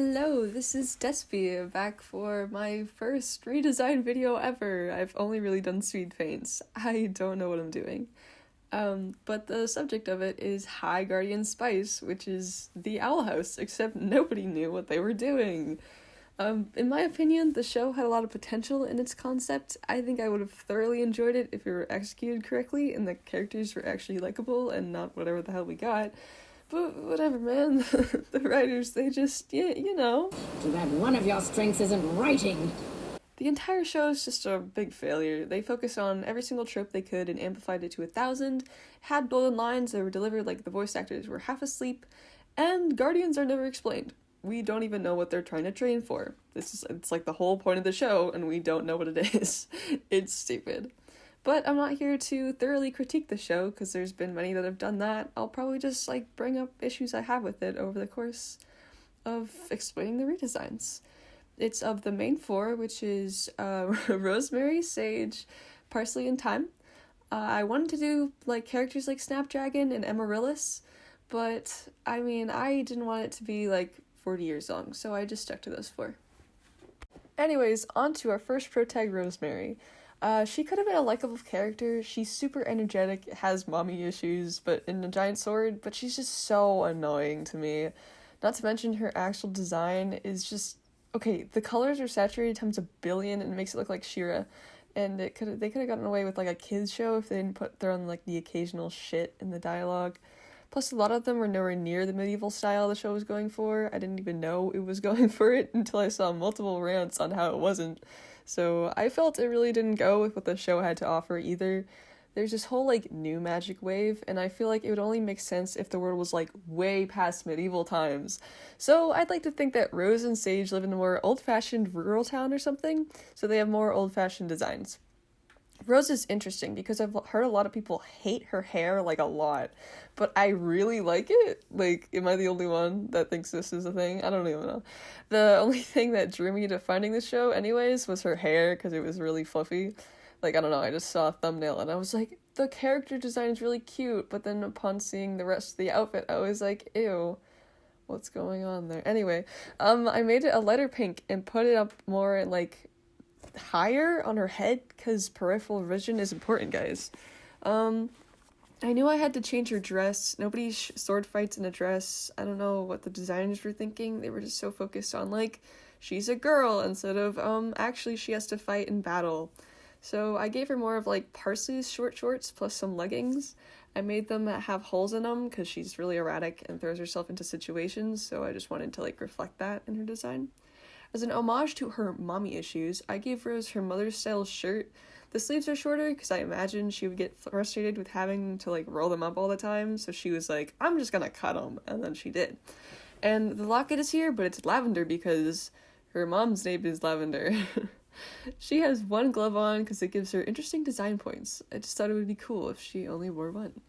Hello, this is Despy, back for my first redesign video ever. I've only really done speed paints. I don't know what I'm doing. But the subject of it is High Guardian Spice, which is the Owl House, except nobody knew what they were doing. In my opinion, the show had a lot of potential in its concept. I think I would have thoroughly enjoyed it if it were executed correctly and the characters were actually likable and not whatever the hell we got. But whatever, man. The writers, they just, you know. Too bad one of your strengths isn't writing. The entire show is just a big failure. They focused on every single trope they could and amplified it to 1,000, had golden lines that were delivered like the voice actors were half asleep, and Guardians are never explained. We don't even know what they're trying to train for. It's like the whole point of the show, and we don't know what it is. It's stupid. But I'm not here to thoroughly critique the show, because there's been many that have done that. I'll probably just, bring up issues I have with it over the course of explaining the redesigns. It's of the main four, which is rosemary, sage, parsley, and thyme. I wanted to do, characters like Snapdragon and Amaryllis, but, I didn't want it to be, 40 years long, so I just stuck to those four. Anyways, on to our first protag, Rosemary. She could have been a likable character. She's super energetic, has mommy issues, but in a giant sword, but she's just so annoying to me. Not to mention her actual design is just, okay, the colors are saturated times a billion and it makes it look like She-Ra, and they could have gotten away with a kids show if they didn't throw in the occasional shit in the dialogue. Plus, a lot of them were nowhere near the medieval style the show was going for. I didn't even know it was going for it until I saw multiple rants on how it wasn't. So I felt it really didn't go with what the show had to offer either. There's this whole new magic wave, and I feel like it would only make sense if the world was way past medieval times. So I'd like to think that Rose and Sage live in a more old-fashioned rural town or something, so they have more old-fashioned designs. Rose is interesting because I've heard a lot of people hate her hair a lot, but I really like it. Am I the only one that thinks this is a thing? I don't even know. The only thing that drew me to finding this show anyways was her hair, because it was really fluffy. I don't know, I just saw a thumbnail and I was like, the character design is really cute, but then upon seeing the rest of the outfit, I was like, ew, what's going on there? Anyway, I made it a lighter pink and put it up more higher on her head, because peripheral vision is important, guys. I knew I had to change her dress. Nobody sword fights in a dress. I don't know what the designers were thinking. They were just so focused on she's a girl instead of actually she has to fight in battle. So I gave her more of Parsley's short shorts plus some leggings. I made them have holes in them because she's really erratic and throws herself into situations, so I just wanted to reflect that in her design. As an homage to her mommy issues, I gave Rose her mother's style shirt. The sleeves are shorter because I imagined she would get frustrated with having to roll them up all the time, so she was like, I'm just gonna cut them, and then she did. And the locket is here, but it's lavender because her mom's name is Lavender. She has one glove on because it gives her interesting design points. I just thought it would be cool if she only wore one.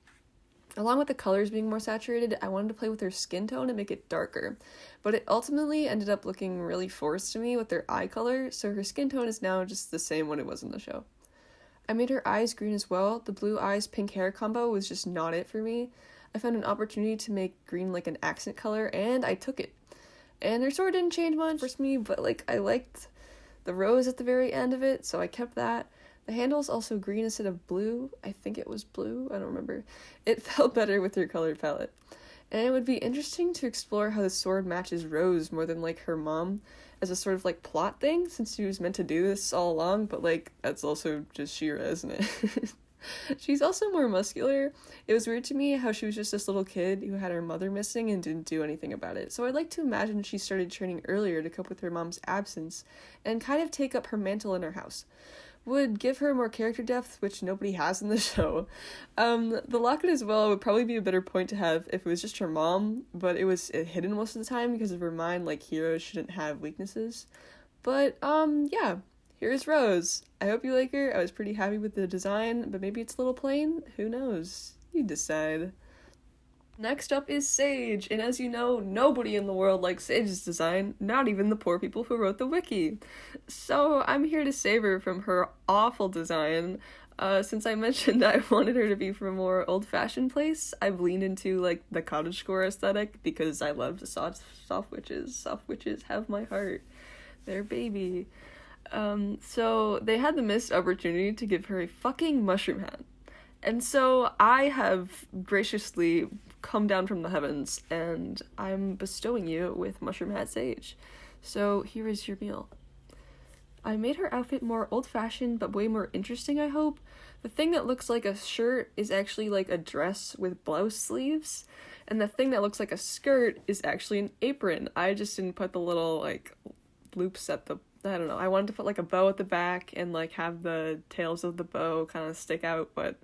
Along with the colors being more saturated, I wanted to play with her skin tone and make it darker, but it ultimately ended up looking really forced to me with her eye color, so her skin tone is now just the same when it was in the show. I made her eyes green as well. The blue eyes pink hair combo was just not it for me. I found an opportunity to make green an accent color, and I took it. And her sword didn't change much for me, but I liked the rose at the very end of it, so I kept that. The handle's also green instead of blue. I think it was blue. I don't remember. It felt better with her color palette. And it would be interesting to explore how the sword matches Rose more than her mom as a sort of plot thing, since she was meant to do this all along, but that's also just She-Ra, isn't it? She's also more muscular. It was weird to me how she was just this little kid who had her mother missing and didn't do anything about it. So I'd like to imagine she started training earlier to cope with her mom's absence and kind of take up her mantle in her house. Would give her more character depth, which nobody has in the show. The locket as well would probably be a better point to have if it was just her mom, but it was hidden most of the time because of her mind, heroes shouldn't have weaknesses. But, yeah, here's Rose. I hope you like her. I was pretty happy with the design, but maybe it's a little plain. Who knows? You decide. Next up is Sage, and as you know, nobody in the world likes Sage's design, not even the poor people who wrote the wiki. So I'm here to save her from her awful design. Since I mentioned I wanted her to be from a more old-fashioned place, I've leaned into, like, the cottagecore aesthetic because I love the soft witches. Soft witches have my heart. They're baby. So they had the missed opportunity to give her a fucking mushroom hat. And so I have graciously come down from the heavens, and I'm bestowing you with mushroom hat sage. So here is your meal. I made her outfit more old-fashioned, but way more interesting, I hope. The thing that looks like a shirt is actually like a dress with blouse sleeves, and the thing that looks like a skirt is actually an apron. I just didn't put the little, like, loops at the, I don't know, I wanted to put, like, a bow at the back and, like, have the tails of the bow kind of stick out, but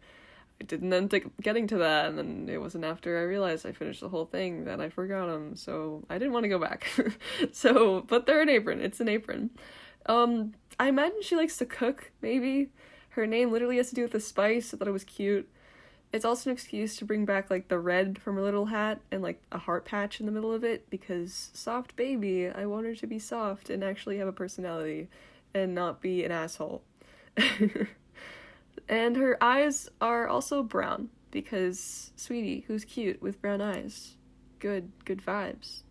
I didn't end up getting to that, and then it wasn't after I realized I finished the whole thing that I forgot them, so I didn't want to go back. But they're an apron. It's an apron. I imagine she likes to cook, maybe. Her name literally has to do with the spice. I thought it was cute. It's also an excuse to bring back, like, the red from her little hat and, like, a heart patch in the middle of it, because soft baby, I want her to be soft and actually have a personality and not be an asshole. And her eyes are also brown, because sweetie, who's cute with brown eyes? Good vibes.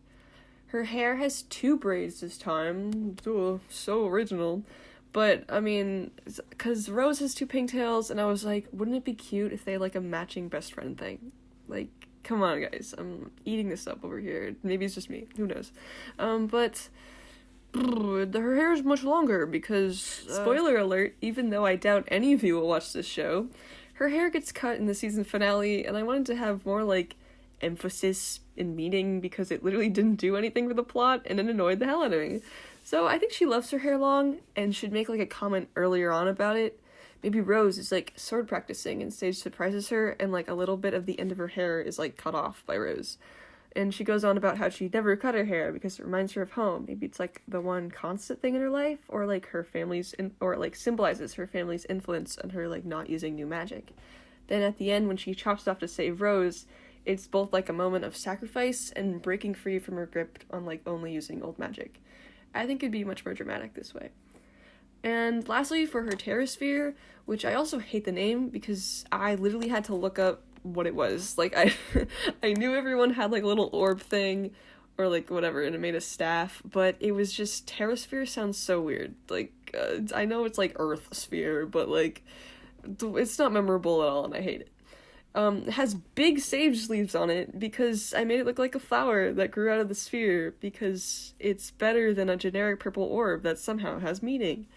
Her hair has 2 braids this time. Ugh, so original. But, I mean, because Rose has 2 pigtails, and I was like, wouldn't it be cute if they had, like, a matching best friend thing? Like, come on, guys. I'm eating this up over here. Maybe it's just me. Who knows? But her hair is much longer because, spoiler alert, even though I doubt any of you will watch this show, her hair gets cut in the season finale, and I wanted to have more, like, emphasis and meaning because it literally didn't do anything for the plot, and it annoyed the hell out of me. So I think she loves her hair long and should make, like, a comment earlier on about it. Maybe Rose is, like, sword practicing and Sage surprises her, and, like, a little bit of the end of her hair is, like, cut off by Rose. And she goes on about how she never cut her hair because it reminds her of home. Maybe it's, like, the one constant thing in her life, or, like, her family's, or it, like, symbolizes her family's influence on her, like, not using new magic. Then at the end, when she chops off to save Rose, it's both, like, a moment of sacrifice and breaking free from her grip on, like, only using old magic. I think it'd be much more dramatic this way. And lastly, for her Terrasphere, which I also hate the name because I literally had to look up what it was. Like, I knew everyone had, like, a little orb thing or, like, whatever, and it made a staff, but it was just, Terrasphere sounds so weird. Like, I know it's, like, Earth Sphere, but, like, it's not memorable at all, and I hate it. It has big sage leaves on it because I made it look like a flower that grew out of the sphere because it's better than a generic purple orb that somehow has meaning.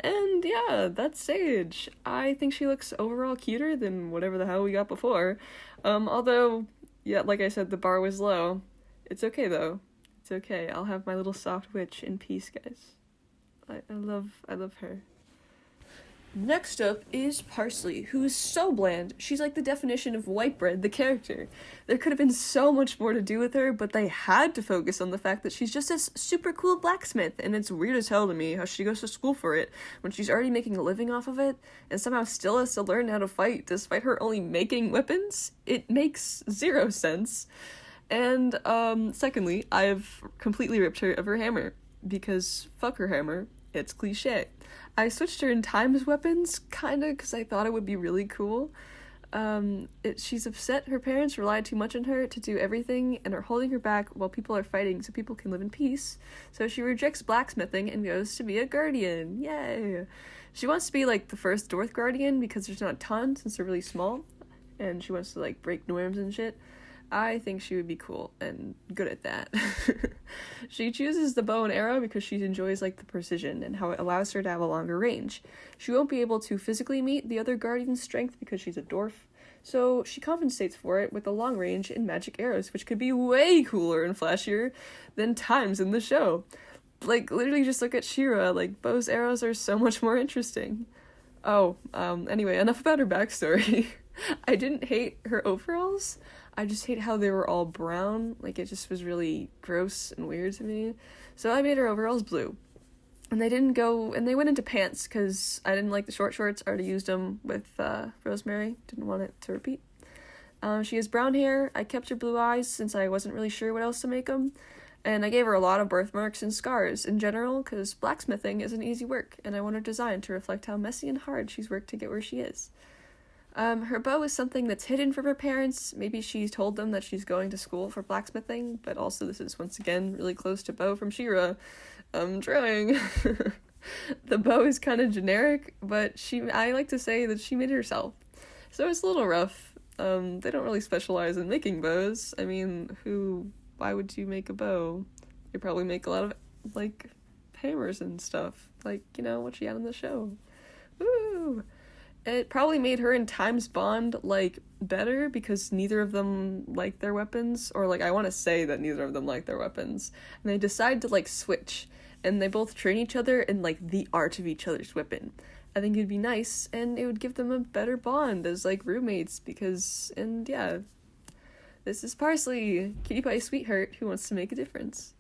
And yeah, that's Sage. I think she looks overall cuter than whatever the hell we got before. Although, yeah, like I said, the bar was low. It's okay though. It's okay. I'll have my little soft witch in peace, guys. I love her. Next up is Parsley, who is so bland. She's like the definition of white bread, the character. There could have been so much more to do with her, but they had to focus on the fact that she's just this super cool blacksmith, and it's weird as hell to me how she goes to school for it when she's already making a living off of it, and somehow still has to learn how to fight despite her only making weapons. It makes 0 sense. And, secondly, I've completely ripped her of her hammer, because fuck her hammer, it's cliche. I switched her in time as weapons, kinda, because I thought it would be really cool. She's upset her parents relied too much on her to do everything and are holding her back while people are fighting so people can live in peace. So she rejects blacksmithing and goes to be a guardian. Yay! She wants to be, like, the first Dwarf guardian because there's not a ton since they're really small, and she wants to, like, break norms and shit. I think she would be cool and good at that. She chooses the bow and arrow because she enjoys, like, the precision and how it allows her to have a longer range. She won't be able to physically meet the other guardian's strength because she's a dwarf, so she compensates for it with the long range and magic arrows, which could be way cooler and flashier than times in the show. Like, literally just look at She-Ra, like, Bo's arrows are so much more interesting. Anyway, enough about her backstory. I didn't hate her overalls. I just hate how they were all brown. Like, it just was really gross and weird to me. So I made her overalls blue. And they went into pants because I didn't like the short shorts. I already used them with Rosemary. Didn't want it to repeat. She has brown hair. I kept her blue eyes since I wasn't really sure what else to make them. And I gave her a lot of birthmarks and scars in general, because blacksmithing isn't easy work, and I want her design to reflect how messy and hard she's worked to get where she is. Her bow is something that's hidden from her parents. Maybe she's told them that she's going to school for blacksmithing, but also this is once again really close to Bow from She-Ra. I'm trying. The bow is kind of generic, but I like to say that she made it herself. So it's a little rough. They don't really specialize in making bows. I mean, why would you make a bow? They probably make a lot of, like, hammers and stuff. Like, you know, what she had on the show. Woo! It probably made her and Time's bond, like, better because neither of them like their weapons. Or, like, I want to say that neither of them like their weapons. And they decide to, like, switch. And they both train each other in, like, the art of each other's weapon. I think it'd be nice, and it would give them a better bond as, like, roommates, and yeah. This is Parsley, cutie pie sweetheart who wants to make a difference.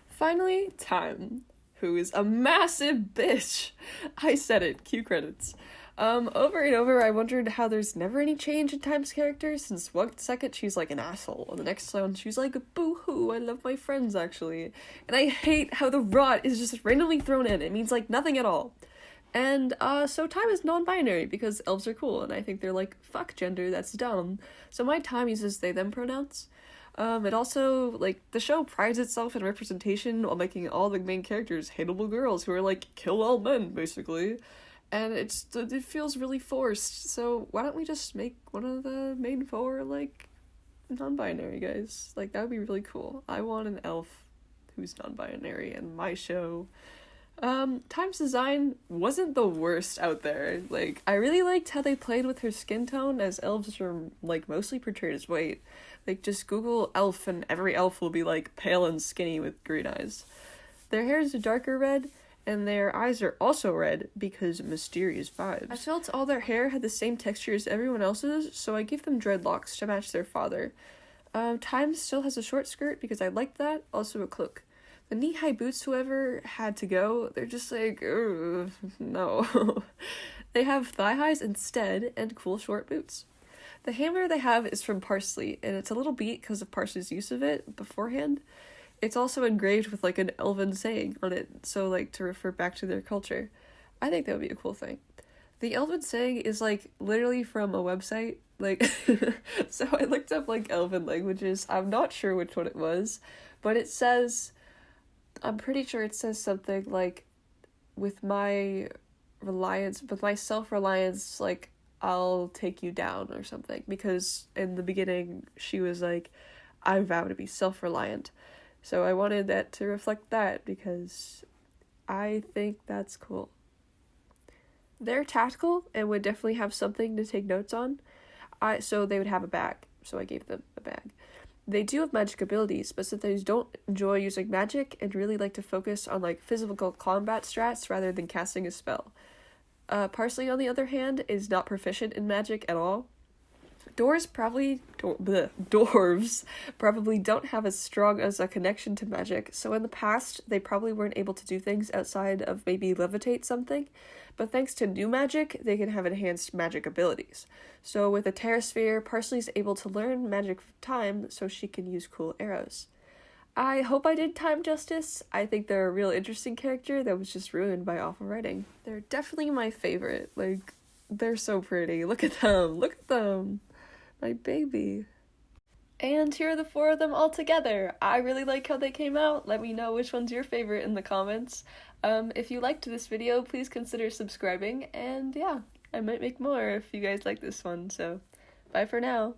Finally, Time, who is a massive bitch. I said it, cue credits. Over and over, I wondered how there's never any change in Time's character, since one second she's like an asshole, and the next one she's like, boo-hoo, I love my friends, actually. And I hate how the rot is just randomly thrown in. It means, like, nothing at all. And, so Time is non-binary, because elves are cool, and I think they're like, fuck gender, that's dumb. So my Time uses they-them pronouns. It also, like, the show prides itself in representation while making all the main characters hateable girls who are, like, kill all men, basically. And it feels really forced, so why don't we just make one of the main four, like, non-binary guys? Like, that would be really cool. I want an elf who's non-binary in my show. Time's design wasn't the worst out there. Like, I really liked how they played with her skin tone, as elves are, like, mostly portrayed as white. Like, just Google elf and every elf will be, like, pale and skinny with green eyes. Their hair is a darker red, and their eyes are also red because mysterious vibes. I felt all their hair had the same texture as everyone else's, so I gave them dreadlocks to match their father. Time still has a short skirt because I liked that, also a cloak. The knee-high boots, however, had to go. They're just like, no. They have thigh-highs instead, and cool short boots. The hammer they have is from Parsley, and it's a little beat because of Parsley's use of it beforehand. It's also engraved with, like, an elven saying on it, so, like, to refer back to their culture. I think that would be a cool thing. The elven saying is, like, literally from a website, like, so I looked up, like, elven languages. I'm not sure which one it was, but it says, I'm pretty sure it says something like, with my self-reliance, like, I'll take you down or something, because in the beginning she was like, I vow to be self-reliant. So I wanted that to reflect that, because I think that's cool. They're tactical and would definitely have something to take notes on. So they would have a bag, so I gave them a bag. They do have magic abilities, but since they don't enjoy using magic and really like to focus on, like, physical combat strats rather than casting a spell. Parsley, on the other hand, is not proficient in magic at all. Dwarves probably don't have as strong as a connection to magic, so in the past, they probably weren't able to do things outside of maybe levitate something, but thanks to new magic, they can have enhanced magic abilities. So with a Terrasphere, Parsley's able to learn magic time so she can use cool arrows. I hope I did Time justice. I think they're a real interesting character that was just ruined by awful writing. They're definitely my favorite. Like, they're so pretty. Look at them. Look at them. My baby. And here are the four of them all together. I really like how they came out. Let me know which one's your favorite in the comments. If you liked this video, please consider subscribing, and yeah, I might make more if you guys like this one, so bye for now.